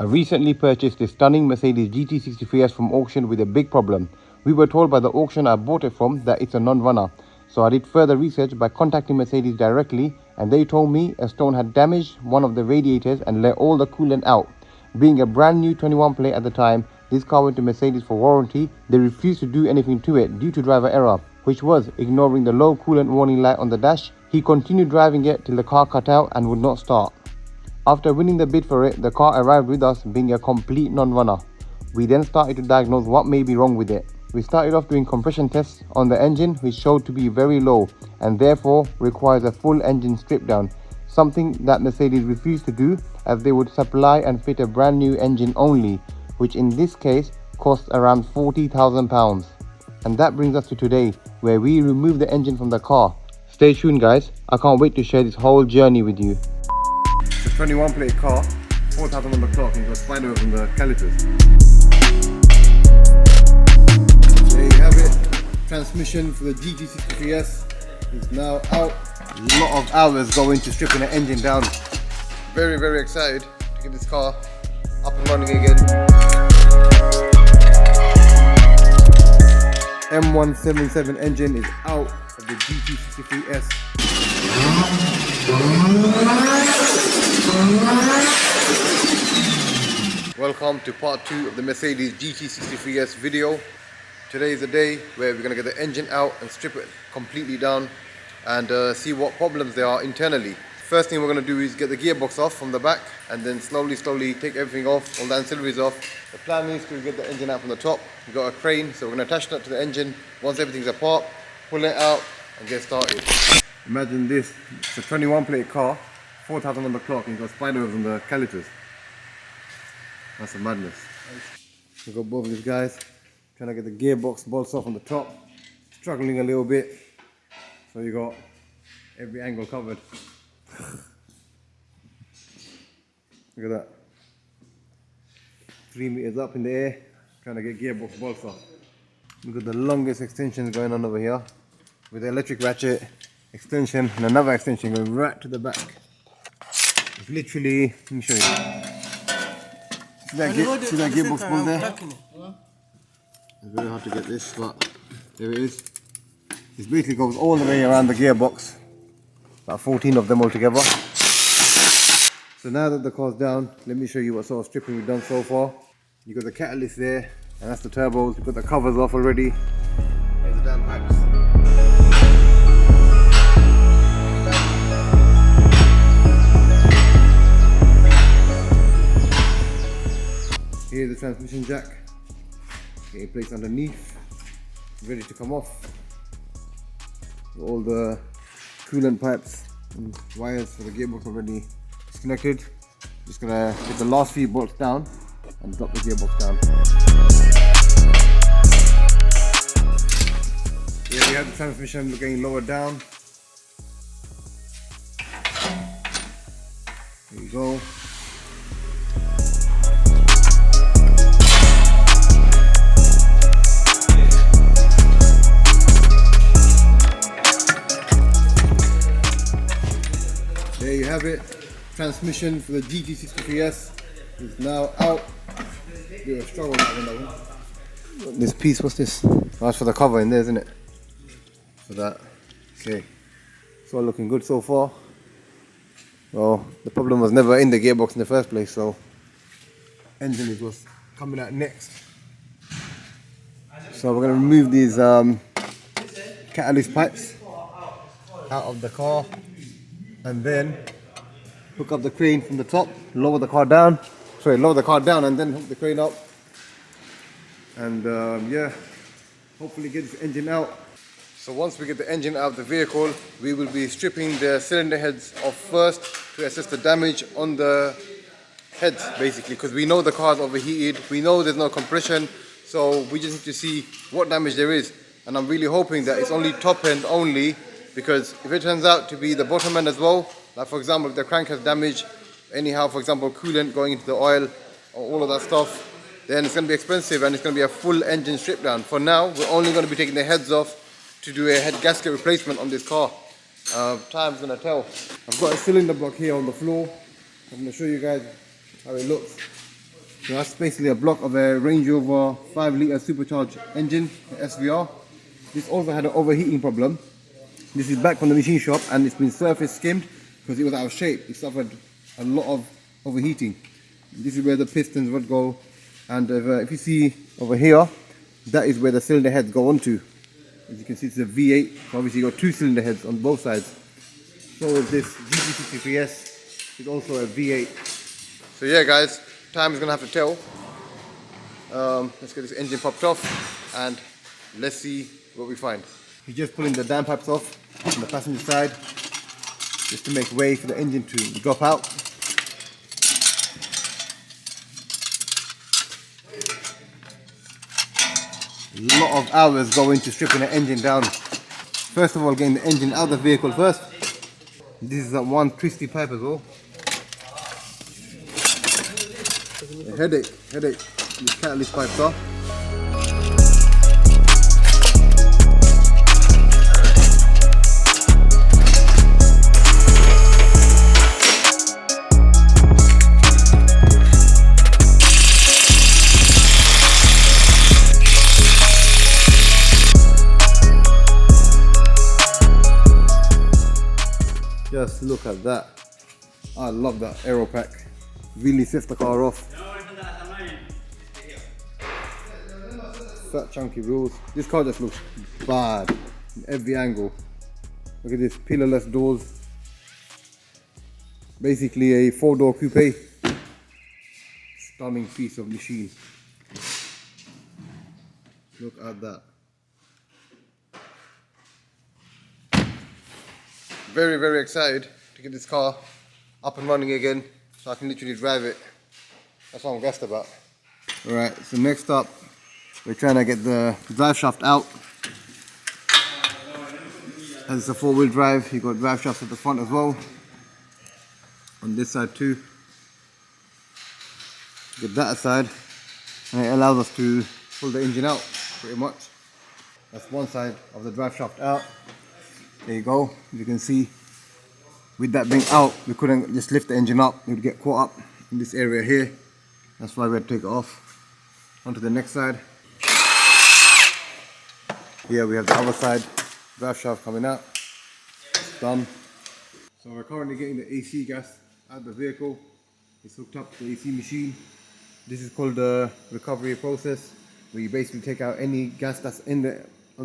I recently purchased this stunning Mercedes GT63s from auction with a big problem. We were told by the auction I bought it from that it's a non-runner. So I did further research by contacting Mercedes directly, and they told me a stone had damaged one of the radiators and let all the coolant out. Being a brand new 21 plate at the time, this car went to Mercedes for warranty. They refused to do anything to it due to driver error, which was ignoring the low coolant warning light on the dash. He continued driving it till the car cut out and would not start. After winning the bid for it, the car arrived with us being a complete non-runner. We then started to diagnose what may be wrong with it. We started off doing compression tests on the engine, which showed to be very low and therefore requires a full engine strip down, something that Mercedes refused to do as they would supply and fit a brand new engine only, which in this case costs around £40,000. And that brings us to today, where we remove the engine from the car. Stay tuned guys, I can't wait to share this whole journey with you. It's a 21 plate car, 4,000 on the clock, and you got spider from the calipers. There you have it. Transmission for the GT63s is now out. A lot of hours go into stripping the engine down. Very excited to get this car up and running again. M177 engine is out of the GT63s. Welcome to part 2 of the Mercedes GT63s video. Today is the day where we're going to get the engine out and strip it completely down and see what problems there are internally. First thing we're going to do is get the gearbox off from the back and then slowly take everything off, all the ancillaries off. The plan is to get the engine out from the top. We've got a crane, so we're going to attach that to the engine. Once everything's apart, pull it out and get started. Imagine this, it's a 21 plate car, 4,000 on the clock, and you've got spider webs on the calipers. That's a madness. We've got both of these guys trying to get the gearbox bolts off on the top, struggling a little bit. So you got every angle covered. Look at that. 3 meters up in the air, trying to get gearbox bolts off. Look at the longest extensions going on over here with the electric ratchet extension and another extension going right to the back. It's literally, let me show you. See that gearbox bolt there? It's very hard to get this, but there it is. It basically goes all the way around the gearbox. About 14 of them altogether. So now that the car's down, let me show you what sort of stripping we've done so far. You've got the catalyst there, and that's the turbos. We've got the covers off already. There's the damn pipes. Here's the transmission jack. Getting placed underneath, ready to come off. All the coolant pipes and wires for the gearbox already disconnected. Just gonna get the last few bolts down and drop the gearbox down. Here we have the transmission getting lowered down. There you go. There you have it. Transmission for the GT63s is now out. Bit of a struggle on that one. This piece, what's this? Oh, that's for the cover in there, isn't it? For that. Okay. It's all looking good so far. Well, the problem was never in the gearbox in the first place, so engine is what's coming out next. So we're going to remove these catalyst pipes out of the car. And then hook up the crane from the top, lower the car down and then hook the crane up. And yeah, hopefully get this engine out. So once we get the engine out of the vehicle, we will be stripping the cylinder heads off first to assess the damage on the heads, basically, because we know the car's overheated, we know there's no compression, so we just need to see what damage there is. And I'm really hoping that it's only top end only, because if it turns out to be the bottom end as well, like for example if the crank has damage, anyhow, for example coolant going into the oil or all of that stuff, then it's going to be expensive and it's going to be a full engine strip down. For now, we're only going to be taking the heads off to do a head gasket replacement on this car. Time's going to tell. I've got a cylinder block here on the floor. I'm going to show you guys how it looks. So that's basically a block of a Range Rover 5-litre supercharged engine, SVR. This also had an overheating problem. This is back from the machine shop and it's been surface skimmed because it was out of shape. It suffered a lot of overheating. This is where the pistons would go, and if you see over here, that is where the cylinder heads go onto. As you can see, it's a V8, so obviously you got 2 cylinder heads on both sides. So is this GT63s, it's also a V8. So yeah guys, time is going to have to tell. Let's get this engine popped off and let's see what we find. He's just pulling the dam pipes off on the passenger side just to make way for the engine to drop out. A lot of hours go into stripping the engine down. First of all, getting the engine out of the vehicle first. This is that one twisty pipe as well. A headache. These catalyst pipes are. Just look at that. I love that aero pack. Really sets the car off. Fat chunky wheels. This car just looks bad in every angle. Look at this, pillarless doors. Basically a 4-door coupe. Stunning piece of machine. Look at that. Very, very excited to get this car up and running again so I can literally drive it. That's what I'm gassed about. Alright, so next up, we're trying to get the drive shaft out. As it's a 4-wheel drive, you've got drive shafts at the front as well. On this side too. Get that aside, and it allows us to pull the engine out pretty much. That's one side of the drive shaft out. There you go. You can see with that being out, we couldn't just lift the engine up. It would get caught up in this area here. That's why we had to take it off. Onto the next side. Here we have the other side. Drive shaft coming out. It's done. So we're currently getting the AC gas out of the vehicle. It's hooked up to the AC machine. This is called the recovery process, where you basically take out any gas that's on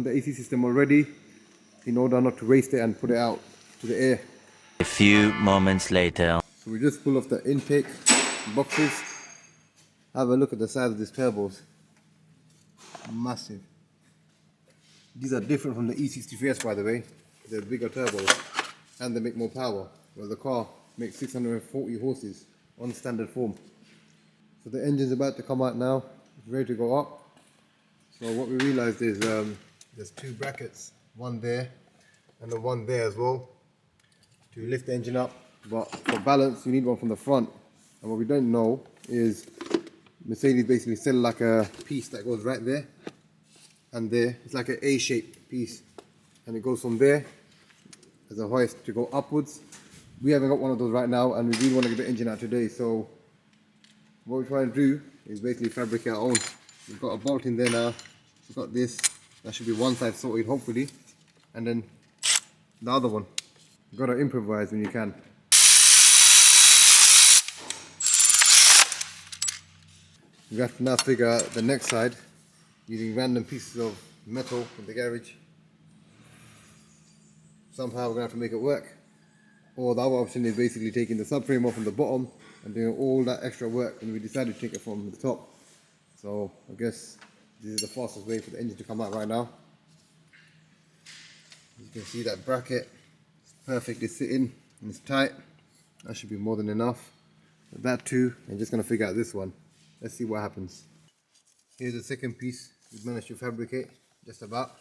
the AC system already, in order not to waste it and put it out to the air. A few moments later. So we just pull off the intake boxes. Have a look at the size of these turbos. Massive. These are different from the E63s, by the way. They're bigger turbos and they make more power. Well, the car makes 640 horses on standard form. So the engine's about to come out now. It's ready to go up. So what we realized is there's 2 brackets. One there and the one there as well to lift the engine up, but for balance you need one from the front. And what we don't know is Mercedes basically sell like a piece that goes right there and there. It's like an A-shaped piece and it goes from there as a hoist to go upwards. We haven't got one of those right now and we really want to get the engine out today, so what we're trying to do is basically fabricate our own. We've got a bolt in there now. We've got this. That should be one side sorted hopefully, and then the other one. You've got to improvise when you can. We have to now figure out the next side using random pieces of metal in the garage. Somehow we're going to have to make it work. Or the other option is basically taking the subframe off from the bottom and doing all that extra work, and we decided to take it from the top. So I guess this is the fastest way for the engine to come out right now. You can see that bracket is perfectly sitting and it's tight. That should be more than enough. But that too, I'm just going to figure out this one. Let's see what happens. Here's the second piece we've managed to fabricate, just about.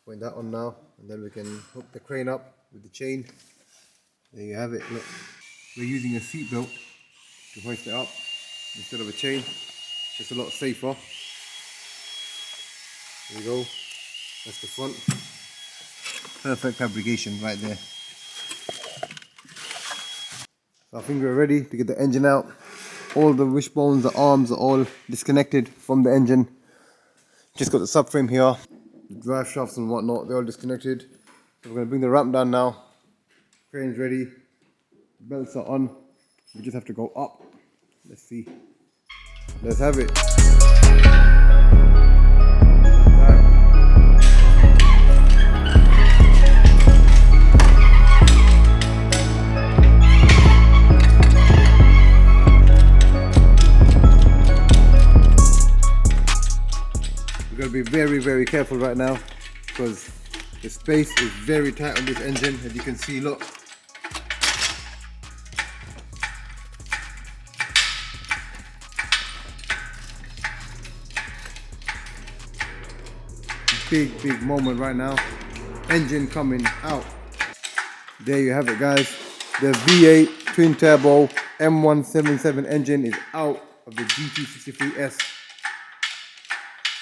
Point that on now, and then we can hook the crane up with the chain. There you have it. Look, we're using a seat belt to hoist it up instead of a chain. Just a lot safer. There we go. That's the front. Perfect fabrication right there. So I think we're ready to get the engine out. All the wishbones, the arms are all disconnected from the engine. Just got the subframe here, the drive shafts and whatnot, they're all disconnected. So we're going to bring the ramp down now. Crane's ready, belts are on. We just have to go up. Let's see. Let's have it. We've got to be very, very careful right now because the space is very tight on this engine. As you can see, look. Big moment right now. Engine coming out. There you have it, guys. The V8 twin turbo M177 engine is out of the GT63s.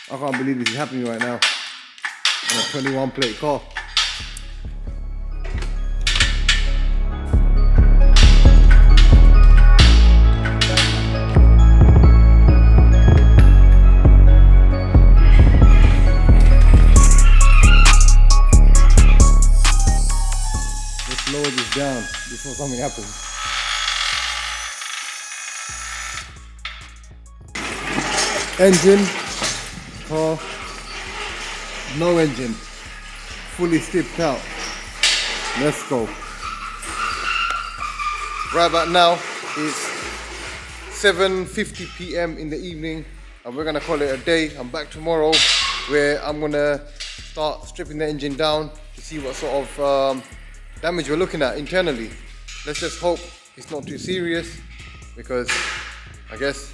I can't believe this is happening right now on a 21 plate car. Let's lower this down before something happens. Engine, car, no engine, fully stripped out. Let's go. Right about now it's 7:50 p.m. in the evening and we're gonna call it a day. I'm back tomorrow where I'm gonna start stripping the engine down to see what sort of damage we're looking at internally. Let's just hope it's not too serious because I guess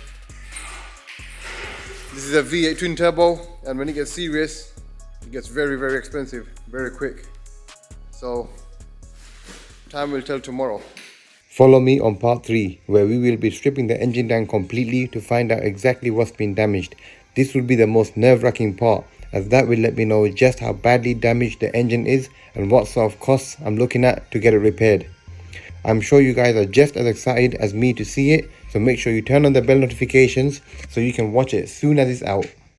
this is a V8 twin turbo and when it gets serious, it gets very, very expensive, very quick. So, time will tell tomorrow. Follow me on part 3 where we will be stripping the engine down completely to find out exactly what's been damaged. This will be the most nerve-wracking part as that will let me know just how badly damaged the engine is and what sort of costs I'm looking at to get it repaired. I'm sure you guys are just as excited as me to see it, so make sure you turn on the bell notifications so you can watch it as soon as it's out.